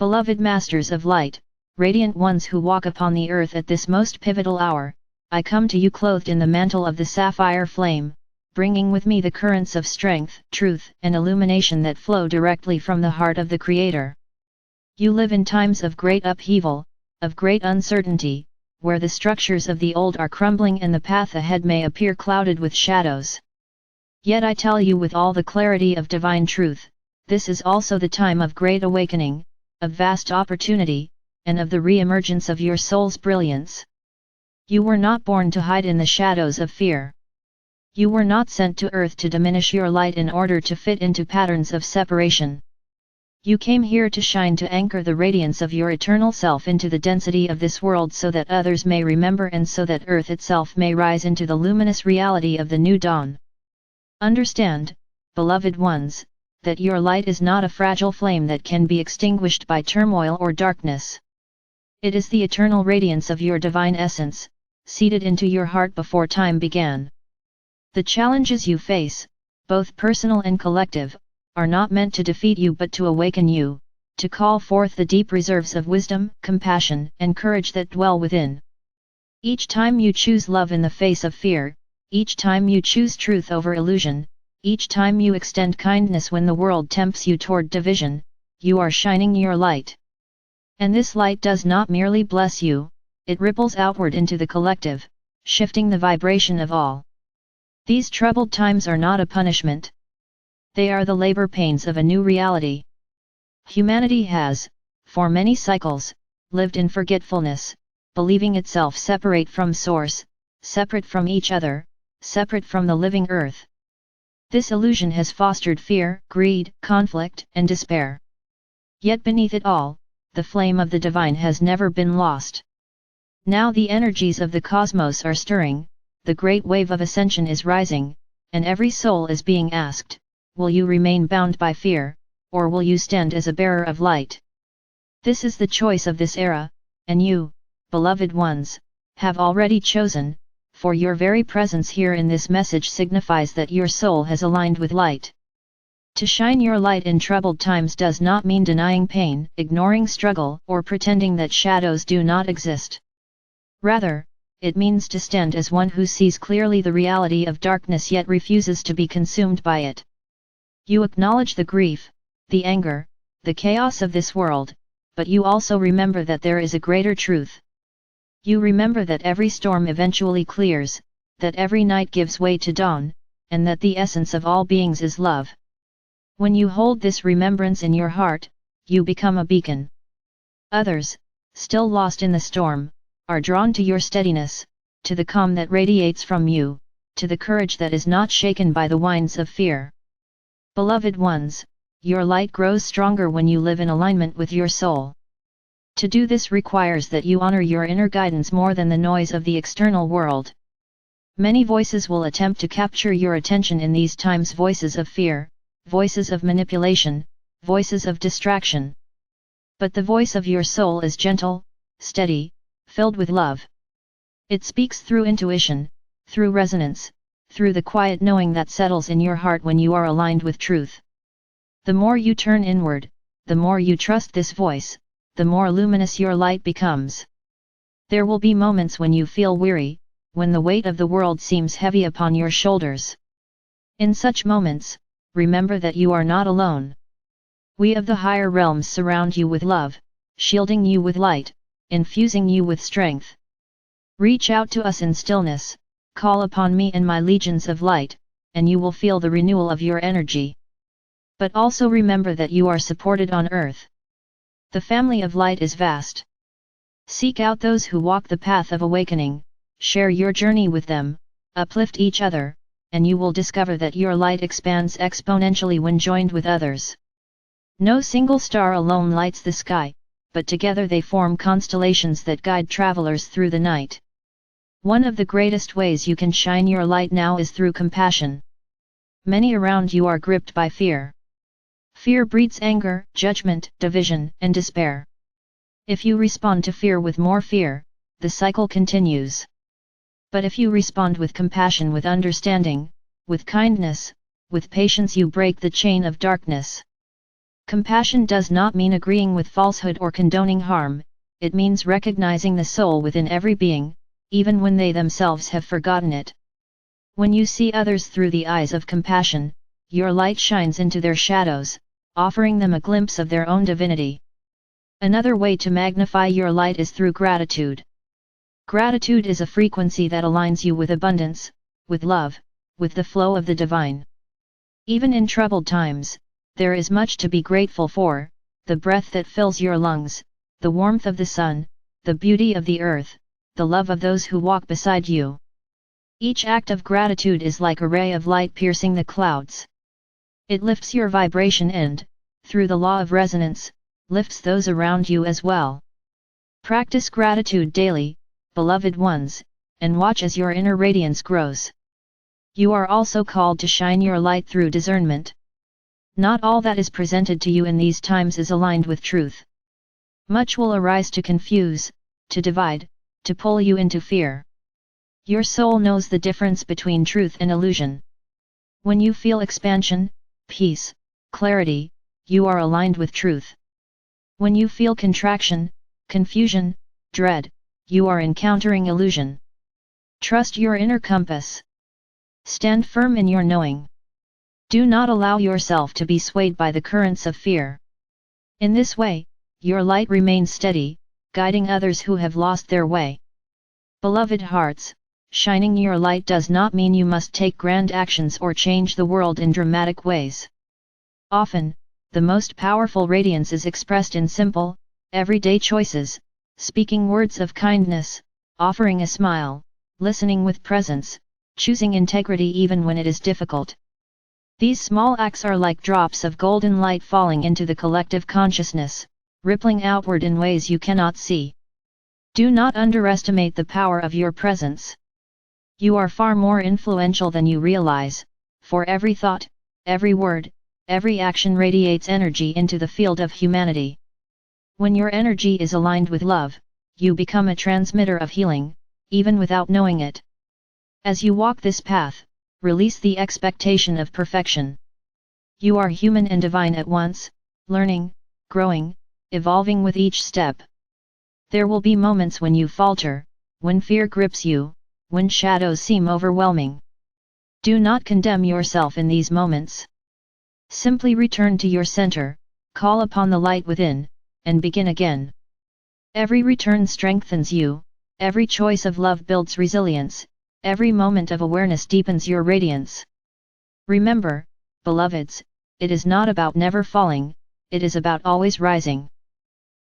Beloved Masters of Light, radiant ones who walk upon the earth at this most pivotal hour, I come to you clothed in the mantle of the sapphire flame, bringing with me the currents of strength, truth, and illumination that flow directly from the heart of the Creator. You live in times of great upheaval, of great uncertainty, where the structures of the old are crumbling and the path ahead may appear clouded with shadows. Yet I tell you with all the clarity of divine truth, this is also the time of great awakening, of vast opportunity, and of the re-emergence of your soul's brilliance. You were not born to hide in the shadows of fear. You were not sent to earth to diminish your light in order to fit into patterns of separation. You came here to shine, to anchor the radiance of your eternal self into the density of this world so that others may remember and so that earth itself may rise into the luminous reality of the new dawn. Understand, beloved ones, that your light is not a fragile flame that can be extinguished by turmoil or darkness. It is the eternal radiance of your divine essence, seated into your heart before time began. The challenges you face, both personal and collective, are not meant to defeat you but to awaken you, to call forth the deep reserves of wisdom, compassion, and courage that dwell within. Each time you choose love in the face of fear, each time you choose truth over illusion, each time you extend kindness when the world tempts you toward division, you are shining your light. And this light does not merely bless you, it ripples outward into the collective, shifting the vibration of all. These troubled times are not a punishment. They are the labor pains of a new reality. Humanity has, for many cycles, lived in forgetfulness, believing itself separate from Source, separate from each other, separate from the living earth. This illusion has fostered fear, greed, conflict, and despair. Yet beneath it all, the flame of the divine has never been lost. Now the energies of the cosmos are stirring, the great wave of ascension is rising, and every soul is being asked, will you remain bound by fear, or will you stand as a bearer of light? This is the choice of this era, and you, beloved ones, have already chosen, for your very presence here in this message signifies that your soul has aligned with light. To shine your light in troubled times does not mean denying pain, ignoring struggle, or pretending that shadows do not exist. Rather, it means to stand as one who sees clearly the reality of darkness yet refuses to be consumed by it. You acknowledge the grief, the anger, the chaos of this world, but you also remember that there is a greater truth. You remember that every storm eventually clears, that every night gives way to dawn, and that the essence of all beings is love. When you hold this remembrance in your heart, you become a beacon. Others, still lost in the storm, are drawn to your steadiness, to the calm that radiates from you, to the courage that is not shaken by the winds of fear. Beloved ones, your light grows stronger when you live in alignment with your soul. To do this requires that you honor your inner guidance more than the noise of the external world. Many voices will attempt to capture your attention in these times, voices of fear, voices of manipulation, voices of distraction. But the voice of your soul is gentle, steady, filled with love. It speaks through intuition, through resonance, through the quiet knowing that settles in your heart when you are aligned with truth. The more you turn inward, the more you trust this voice, the more luminous your light becomes. There will be moments when you feel weary, when the weight of the world seems heavy upon your shoulders. In such moments, remember that you are not alone. We of the higher realms surround you with love, shielding you with light, infusing you with strength. Reach out to us in stillness, call upon me and my legions of light, and you will feel the renewal of your energy. But also remember that you are supported on earth. The family of light is vast. Seek out those who walk the path of awakening, share your journey with them, uplift each other, and you will discover that your light expands exponentially when joined with others. No single star alone lights the sky, but together they form constellations that guide travelers through the night. One of the greatest ways you can shine your light now is through compassion. Many around you are gripped by fear. Fear breeds anger, judgment, division, and despair. If you respond to fear with more fear, the cycle continues. But if you respond with compassion, with understanding, with kindness, with patience, you break the chain of darkness. Compassion does not mean agreeing with falsehood or condoning harm, it means recognizing the soul within every being, even when they themselves have forgotten it. When you see others through the eyes of compassion, your light shines into their shadows, offering them a glimpse of their own divinity. Another way to magnify your light is through gratitude. Gratitude is a frequency that aligns you with abundance, with love, with the flow of the divine. Even in troubled times, there is much to be grateful for: the breath that fills your lungs, the warmth of the sun, the beauty of the earth, the love of those who walk beside you. Each act of gratitude is like a ray of light piercing the clouds. It lifts your vibration and, through the law of resonance, lifts those around you as well. Practice gratitude daily, beloved ones, and watch as your inner radiance grows. You are also called to shine your light through discernment. Not all that is presented to you in these times is aligned with truth. Much will arise to confuse, to divide, to pull you into fear. Your soul knows the difference between truth and illusion. When you feel expansion, peace, clarity, you are aligned with truth. When you feel contraction, confusion, dread, you are encountering illusion. Trust your inner compass. Stand firm in your knowing. Do not allow yourself to be swayed by the currents of fear. In this way, your light remains steady, guiding others who have lost their way. Beloved hearts, shining your light does not mean you must take grand actions or change the world in dramatic ways. Often, the most powerful radiance is expressed in simple, everyday choices: speaking words of kindness, offering a smile, listening with presence, choosing integrity even when it is difficult. These small acts are like drops of golden light falling into the collective consciousness, rippling outward in ways you cannot see. Do not underestimate the power of your presence. You are far more influential than you realize, for every thought, every word, every action radiates energy into the field of humanity. When your energy is aligned with love, you become a transmitter of healing, even without knowing it. As you walk this path, release the expectation of perfection. You are human and divine at once, learning, growing, evolving with each step. There will be moments when you falter, when fear grips you, when shadows seem overwhelming. Do not condemn yourself in these moments. Simply return to your center, call upon the light within, and begin again. Every return strengthens you, every choice of love builds resilience, every moment of awareness deepens your radiance. Remember, beloveds, it is not about never falling, it is about always rising.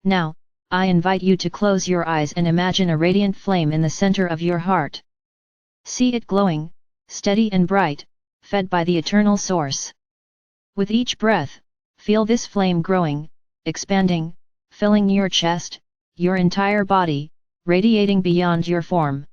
Now, I invite you to close your eyes and imagine a radiant flame in the center of your heart. See it glowing, steady and bright, fed by the eternal source. With each breath, feel this flame growing, expanding, filling your chest, your entire body, radiating beyond your form.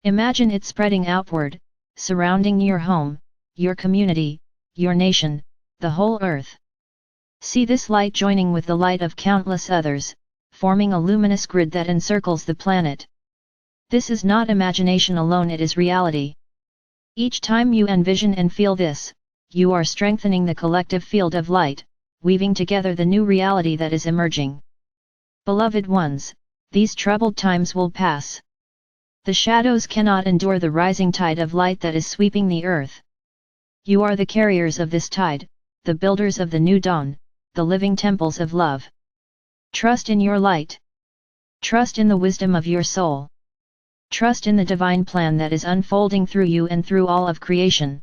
Imagine it spreading outward, surrounding your home, your community, your nation, the whole earth. See this light joining with the light of countless others, forming a luminous grid that encircles the planet. This is not imagination alone, it is reality. Each time you envision and feel this, you are strengthening the collective field of light, weaving together the new reality that is emerging. Beloved ones, these troubled times will pass. The shadows cannot endure the rising tide of light that is sweeping the earth. You are the carriers of this tide, the builders of the new dawn, the living temples of love. Trust in your light. Trust in the wisdom of your soul. Trust in the divine plan that is unfolding through you and through all of creation.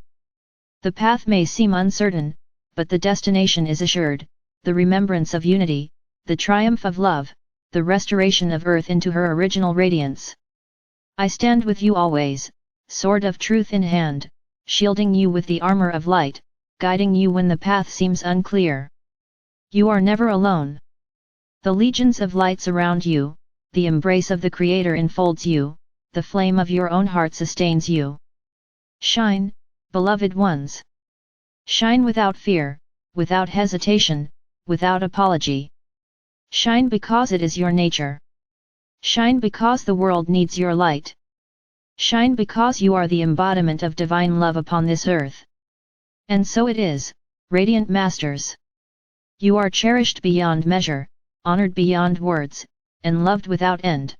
The path may seem uncertain, but the destination is assured: the remembrance of unity, the triumph of love, the restoration of earth into her original radiance. I stand with you always, sword of truth in hand, shielding you with the armor of light, guiding you when the path seems unclear. You are never alone. The legions of light surround you, the embrace of the Creator enfolds you, the flame of your own heart sustains you. Shine, beloved ones. Shine without fear, without hesitation, without apology. Shine because it is your nature. Shine because the world needs your light. Shine because you are the embodiment of divine love upon this earth. And so it is, radiant masters. You are cherished beyond measure, honored beyond words, and loved without end.